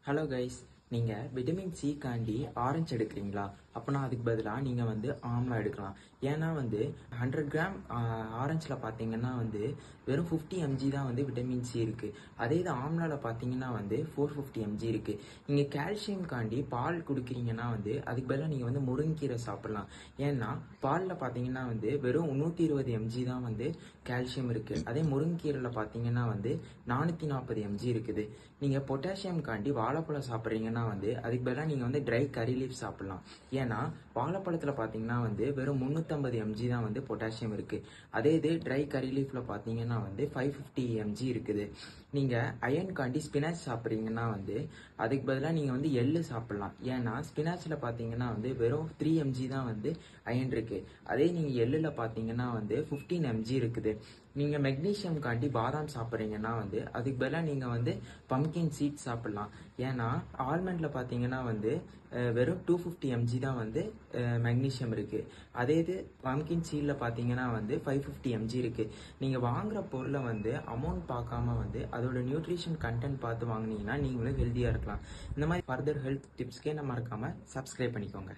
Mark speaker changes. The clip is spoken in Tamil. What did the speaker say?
Speaker 1: ஹலோ கைஸ், நீங்கள் விட்டமின் சி காண்டி ஆரஞ்சு எடுக்கிறீங்களா? அப்போனா அதுக்கு பதிலாக நீங்கள் ஆம்லா எடுக்கலாம். ஏன்னா 100 கிராம் ஆரஞ்சில் பார்த்தீங்கன்னா வெறும் 50 mg தான் விட்டமின் சி இருக்குது. அதே இது ஆம்லாவில் பார்த்தீங்கன்னா 450 mg இருக்குது. நீங்கள் கால்சியம் காண்டி பால் குடிக்கிறீங்கன்னா அதுக்கு பதிலாக நீங்கள் முருங்கைக்கீரை சாப்பிட்லாம். ஏன்னா பாலில் பார்த்தீங்கன்னா வெறும் 120 mg தான் கால்சியம் இருக்குது. அதே முருங்கைக்கீரையில் பார்த்தீங்கன்னா 440 mg இருக்குது. நீங்கள் பொட்டாசியம் காண்டி வாழைப்பழம் சாப்பிட்றீங்கன்னா அதுக்கு பதிலாக நீங்கள் ட்ரை கறி லீஃப் சாப்பிட்லாம். ஏன்னா வாழைப்பழத்தில் பார்த்தீங்கன்னா வெறும் 350 mg தான் பொட்டாசியம் இருக்குது. அதே இது ட்ரை கறி லீஃபில் பார்த்தீங்கன்னா 550 mg இருக்குது. நீங்கள் அயன் காண்டி ஸ்பினாச் சாப்பிட்றீங்கன்னா அதுக்கு பதிலாக நீங்கள் எள்ளு சாப்பிட்லாம். ஏன்னா ஸ்பினாச்சில் பார்த்தீங்கன்னா வெறும் 3 mg தான் அயன் இருக்குது. அதே நீங்கள் எள்ளில் பார்த்தீங்கன்னா 15 mg இருக்குது. நீங்கள் மெக்னீஷியம் காண்டி பாதாம் சாப்பிட்றீங்கன்னா அதுக்கு பதிலாக நீங்கள் பம்கின் சீட் சாப்பிட்லாம். ஏன்னா ஆல்மண்டில் பார்த்தீங்கன்னா வெறும் 250 mg தான் மெக்னீஷியம் இருக்குது. அதே இது பம்கின் சீடில் பார்த்தீங்கன்னா 550 mg இருக்குது. நீங்கள் வாங்குகிற பொருளை அமௌண்ட் பார்க்காம அதோட நியூட்ரிஷன் கண்டென்ட் பார்த்து வாங்கினீங்கன்னா நீங்களும் ஹெல்த்தியாக இருக்கலாம். இந்த மாதிரி ஃபர்தர் ஹெல்த் டிப்ஸ்க்கே மறக்காமல் சப்ஸ்கிரைப் பண்ணிக்கோங்க.